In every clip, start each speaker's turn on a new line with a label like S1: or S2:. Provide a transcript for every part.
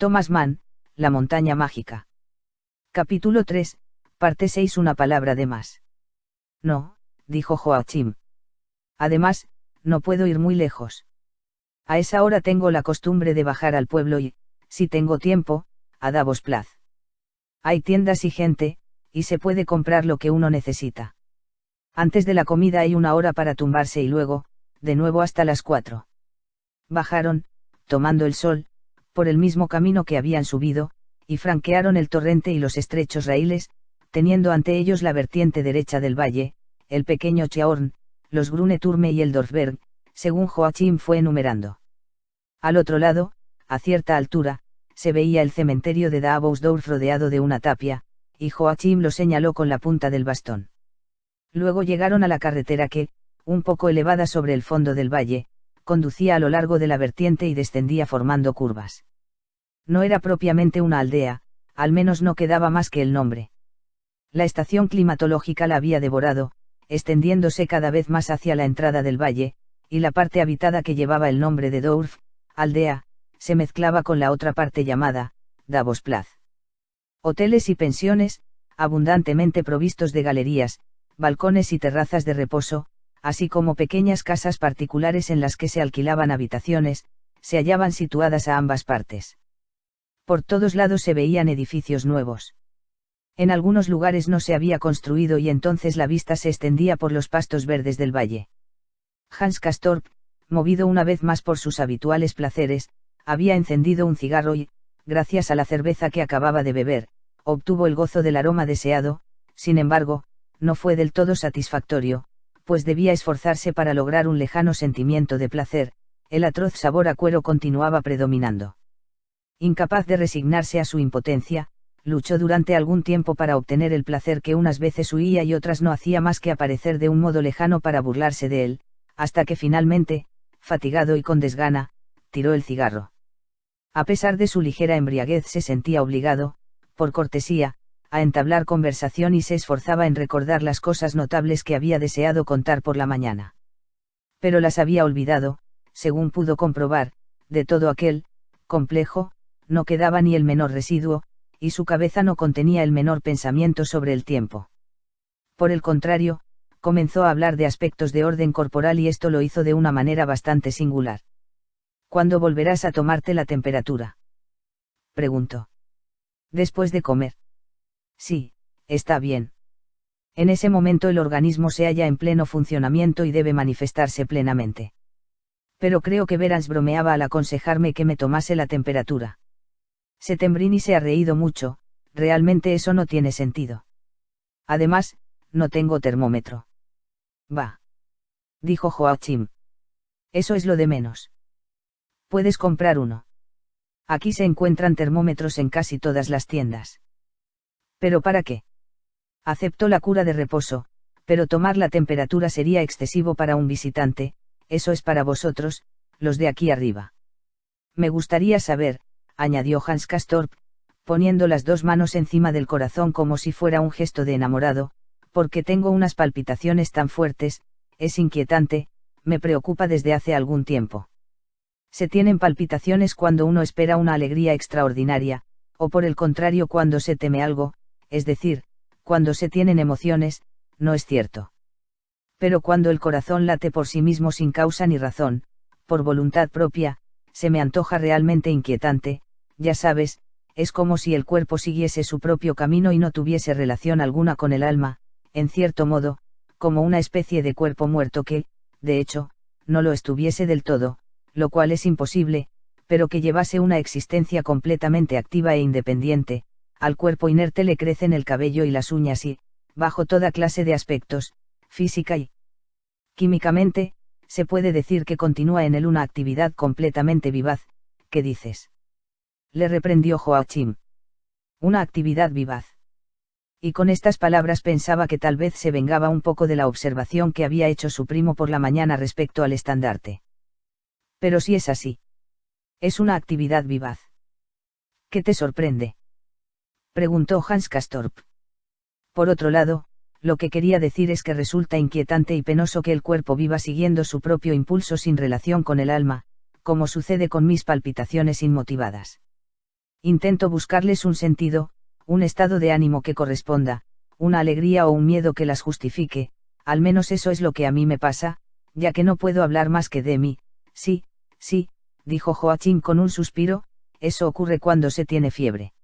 S1: Thomas Mann, La montaña mágica. Capítulo 3, parte 6. Una palabra de más. No, dijo Joachim. Además, no puedo ir muy lejos. A esa hora tengo la costumbre de bajar al pueblo y, si tengo tiempo, a Davos Plaza. Hay tiendas y gente, y se puede comprar lo que uno necesita. Antes de la comida hay una hora para tumbarse y luego, de nuevo hasta las 4. Bajaron, tomando el sol, por el mismo camino que habían subido, y franquearon el torrente y los estrechos raíles, teniendo ante ellos la vertiente derecha del valle, el pequeño Chaorn, los Grune Turme y el Dorfberg, según Joachim fue enumerando. Al otro lado, a cierta altura, se veía el cementerio de Davosdorf rodeado de una tapia, y Joachim lo señaló con la punta del bastón. Luego llegaron a la carretera que, un poco elevada sobre el fondo del valle, conducía a lo largo de la vertiente y descendía formando curvas. No era propiamente una aldea, al menos no quedaba más que el nombre. La estación climatológica la había devorado, extendiéndose cada vez más hacia la entrada del valle, y la parte habitada que llevaba el nombre de Dorf, aldea, se mezclaba con la otra parte llamada, Davos Plaza. Hoteles y pensiones, abundantemente provistos de galerías, balcones y terrazas de reposo, así como pequeñas casas particulares en las que se alquilaban habitaciones, se hallaban situadas a ambas partes. Por todos lados se veían edificios nuevos. En algunos lugares no se había construido y entonces la vista se extendía por los pastos verdes del valle. Hans Castorp, movido una vez más por sus habituales placeres, había encendido un cigarro y, gracias a la cerveza que acababa de beber, obtuvo el gozo del aroma deseado. Sin embargo, no fue del todo satisfactorio, pues debía esforzarse para lograr un lejano sentimiento de placer. El atroz sabor a cuero continuaba predominando. Incapaz de resignarse a su impotencia, luchó durante algún tiempo para obtener el placer que unas veces huía y otras no hacía más que aparecer de un modo lejano para burlarse de él, hasta que finalmente, fatigado y con desgana, tiró el cigarro. A pesar de su ligera embriaguez se sentía obligado, por cortesía, a entablar conversación y se esforzaba en recordar las cosas notables que había deseado contar por la mañana. Pero las había olvidado, según pudo comprobar, de todo aquel complejo, no quedaba ni el menor residuo, y su cabeza no contenía el menor pensamiento sobre el tiempo. Por el contrario, comenzó a hablar de aspectos de orden corporal y esto lo hizo de una manera bastante singular. ¿Cuándo volverás a tomarte la temperatura?, preguntó. Después de comer. Sí, está bien. En ese momento el organismo se halla en pleno funcionamiento y debe manifestarse plenamente. Pero creo que Verans bromeaba al aconsejarme que me tomase la temperatura. Settembrini se ha reído mucho, realmente eso no tiene sentido. Además, no tengo termómetro. Va. Dijo Joachim. Eso es lo de menos. Puedes comprar uno. Aquí se encuentran termómetros en casi todas las tiendas. ¿Pero para qué? Aceptó la cura de reposo, pero tomar la temperatura sería excesivo para un visitante. Eso es para vosotros, los de aquí arriba. Me gustaría saber, añadió Hans Castorp, poniendo las dos manos encima del corazón como si fuera un gesto de enamorado, porque tengo unas palpitaciones tan fuertes, es inquietante, me preocupa desde hace algún tiempo. Se tienen palpitaciones cuando uno espera una alegría extraordinaria, o por el contrario cuando se teme algo, es decir, cuando se tienen emociones, ¿no es cierto? Pero cuando el corazón late por sí mismo sin causa ni razón, por voluntad propia, se me antoja realmente inquietante. Ya sabes, es como si el cuerpo siguiese su propio camino y no tuviese relación alguna con el alma, en cierto modo, como una especie de cuerpo muerto que, de hecho, no lo estuviese del todo, lo cual es imposible, pero que llevase una existencia completamente activa e independiente. Al cuerpo inerte le crecen el cabello y las uñas y, bajo toda clase de aspectos, física y químicamente, se puede decir que continúa en él una actividad completamente vivaz. ¿Qué dices?, le reprendió Joachim. Una actividad vivaz. Y con estas palabras pensaba que tal vez se vengaba un poco de la observación que había hecho su primo por la mañana respecto al estandarte. Pero si es así. Es una actividad vivaz. ¿Qué te sorprende?, preguntó Hans Castorp. Por otro lado, lo que quería decir es que resulta inquietante y penoso que el cuerpo viva siguiendo su propio impulso sin relación con el alma, como sucede con mis palpitaciones inmotivadas. Intento buscarles un sentido, un estado de ánimo que corresponda, una alegría o un miedo que las justifique, al menos eso es lo que a mí me pasa, ya que no puedo hablar más que de mí. Sí, sí, dijo Joachim con un suspiro, eso ocurre cuando se tiene fiebre.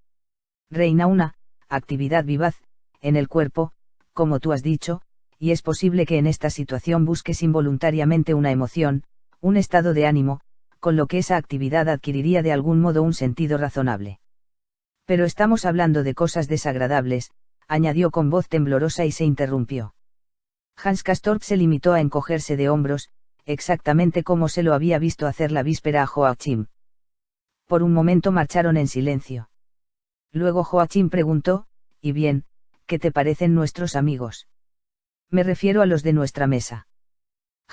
S1: Reina una actividad vivaz en el cuerpo, como tú has dicho, y es posible que en esta situación busques involuntariamente una emoción, un estado de ánimo, con lo que esa actividad adquiriría de algún modo un sentido razonable. Pero estamos hablando de cosas desagradables, añadió con voz temblorosa y se interrumpió. Hans Castorp se limitó a encogerse de hombros, exactamente como se lo había visto hacer la víspera a Joachim. Por un momento marcharon en silencio. Luego Joachim preguntó, ¿y bien, qué te parecen nuestros amigos? Me refiero a los de nuestra mesa.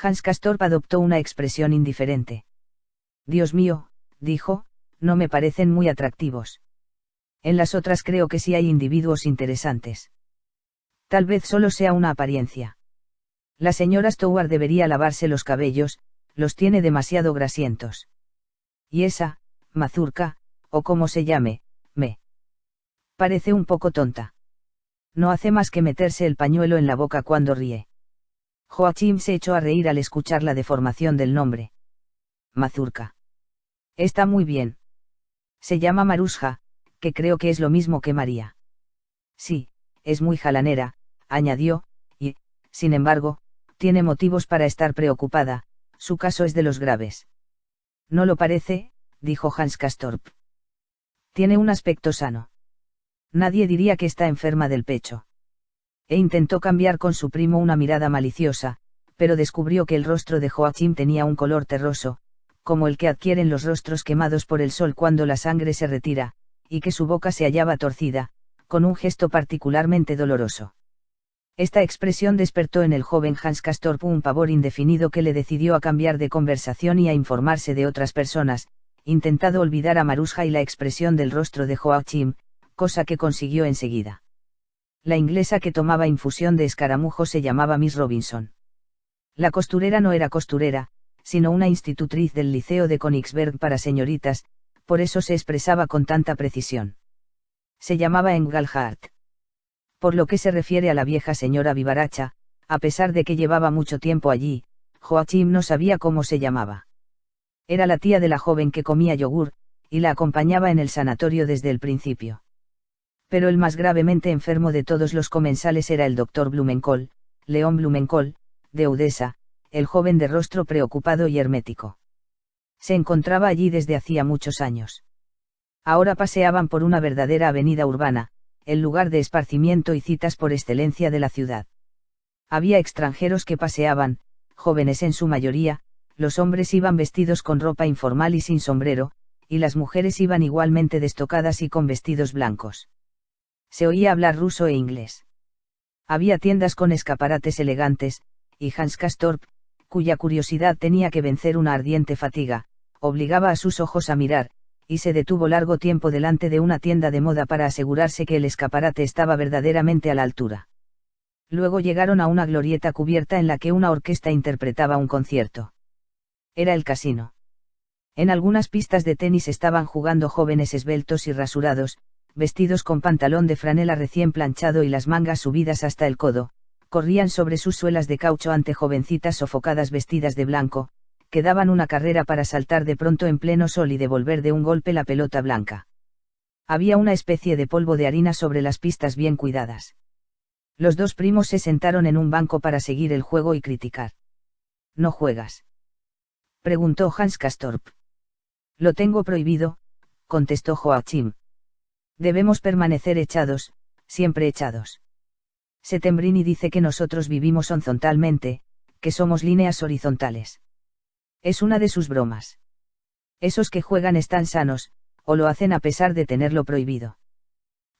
S1: Hans Castorp adoptó una expresión indiferente. Dios mío, dijo, no me parecen muy atractivos. En las otras creo que sí hay individuos interesantes. Tal vez solo sea una apariencia. La señora Stewart debería lavarse los cabellos, los tiene demasiado grasientos. Y esa, mazurka, o como se llame, me parece un poco tonta. No hace más que meterse el pañuelo en la boca cuando ríe. Joachim se echó a reír al escuchar la deformación del nombre. Mazurka. Está muy bien. Se llama Marusja, que creo que es lo mismo que María. Sí, es muy jalanera, añadió, y, sin embargo, tiene motivos para estar preocupada, su caso es de los graves. No lo parece, dijo Hans Castorp. Tiene un aspecto sano. Nadie diría que está enferma del pecho. E intentó cambiar con su primo una mirada maliciosa, pero descubrió que el rostro de Joachim tenía un color terroso, como el que adquieren los rostros quemados por el sol cuando la sangre se retira, y que su boca se hallaba torcida, con un gesto particularmente doloroso. Esta expresión despertó en el joven Hans Castorp un pavor indefinido que le decidió a cambiar de conversación y a informarse de otras personas, intentando olvidar a Marusja y la expresión del rostro de Joachim, cosa que consiguió enseguida. La inglesa que tomaba infusión de escaramujo se llamaba Miss Robinson. La costurera no era costurera, sino una institutriz del liceo de Königsberg para señoritas, por eso se expresaba con tanta precisión. Se llamaba Engelhardt. Por lo que se refiere a la vieja señora vivaracha, a pesar de que llevaba mucho tiempo allí, Joachim no sabía cómo se llamaba. Era la tía de la joven que comía yogur, y la acompañaba en el sanatorio desde el principio. Pero el más gravemente enfermo de todos los comensales era el doctor Blumenkohl, León Blumenkohl, de Odessa, el joven de rostro preocupado y hermético. Se encontraba allí desde hacía muchos años. Ahora paseaban por una verdadera avenida urbana, el lugar de esparcimiento y citas por excelencia de la ciudad. Había extranjeros que paseaban, jóvenes en su mayoría, los hombres iban vestidos con ropa informal y sin sombrero, y las mujeres iban igualmente destocadas y con vestidos blancos. Se oía hablar ruso e inglés. Había tiendas con escaparates elegantes, y Hans Castorp, cuya curiosidad tenía que vencer una ardiente fatiga, obligaba a sus ojos a mirar, y se detuvo largo tiempo delante de una tienda de moda para asegurarse que el escaparate estaba verdaderamente a la altura. Luego llegaron a una glorieta cubierta en la que una orquesta interpretaba un concierto. Era el casino. En algunas pistas de tenis estaban jugando jóvenes esbeltos y rasurados, vestidos con pantalón de franela recién planchado y las mangas subidas hasta el codo, corrían sobre sus suelas de caucho ante jovencitas sofocadas vestidas de blanco, que daban una carrera para saltar de pronto en pleno sol y devolver de un golpe la pelota blanca. Había una especie de polvo de harina sobre las pistas bien cuidadas. Los dos primos se sentaron en un banco para seguir el juego y criticar. ¿No juegas?, preguntó Hans Castorp. Lo tengo prohibido, contestó Joachim. Debemos permanecer echados, siempre echados. Settembrini dice que nosotros vivimos horizontalmente, que somos líneas horizontales. Es una de sus bromas. Esos que juegan están sanos, o lo hacen a pesar de tenerlo prohibido.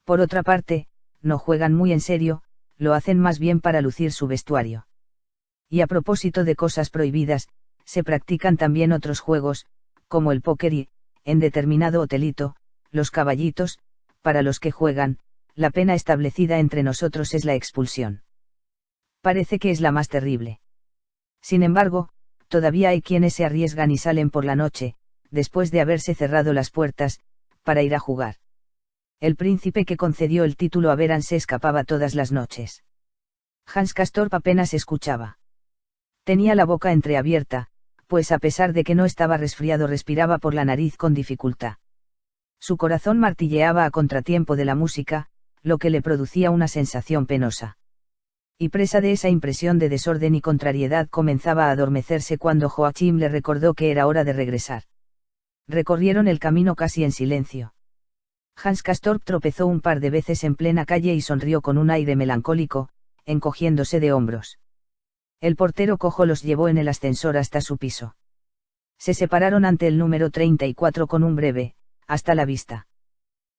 S1: Por otra parte, no juegan muy en serio, lo hacen más bien para lucir su vestuario. Y a propósito de cosas prohibidas, se practican también otros juegos, como el póker y, en determinado hotelito, los caballitos, para los que juegan, la pena establecida entre nosotros es la expulsión. Parece que es la más terrible. Sin embargo, todavía hay quienes se arriesgan y salen por la noche, después de haberse cerrado las puertas, para ir a jugar. El príncipe que concedió el título a Beran se escapaba todas las noches. Hans Castorp apenas escuchaba. Tenía la boca entreabierta, pues a pesar de que no estaba resfriado respiraba por la nariz con dificultad. Su corazón martilleaba a contratiempo de la música, lo que le producía una sensación penosa. Y presa de esa impresión de desorden y contrariedad comenzaba a adormecerse cuando Joachim le recordó que era hora de regresar. Recorrieron el camino casi en silencio. Hans Castorp tropezó un par de veces en plena calle y sonrió con un aire melancólico, encogiéndose de hombros. El portero cojo los llevó en el ascensor hasta su piso. Se separaron ante el número 34 con un breve, hasta la vista.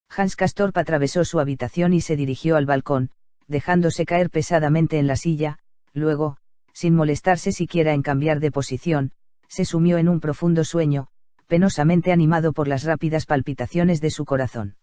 S1: Hans Castorp atravesó su habitación y se dirigió al balcón, dejándose caer pesadamente en la silla, luego, sin molestarse siquiera en cambiar de posición, se sumió en un profundo sueño, penosamente animado por las rápidas palpitaciones de su corazón.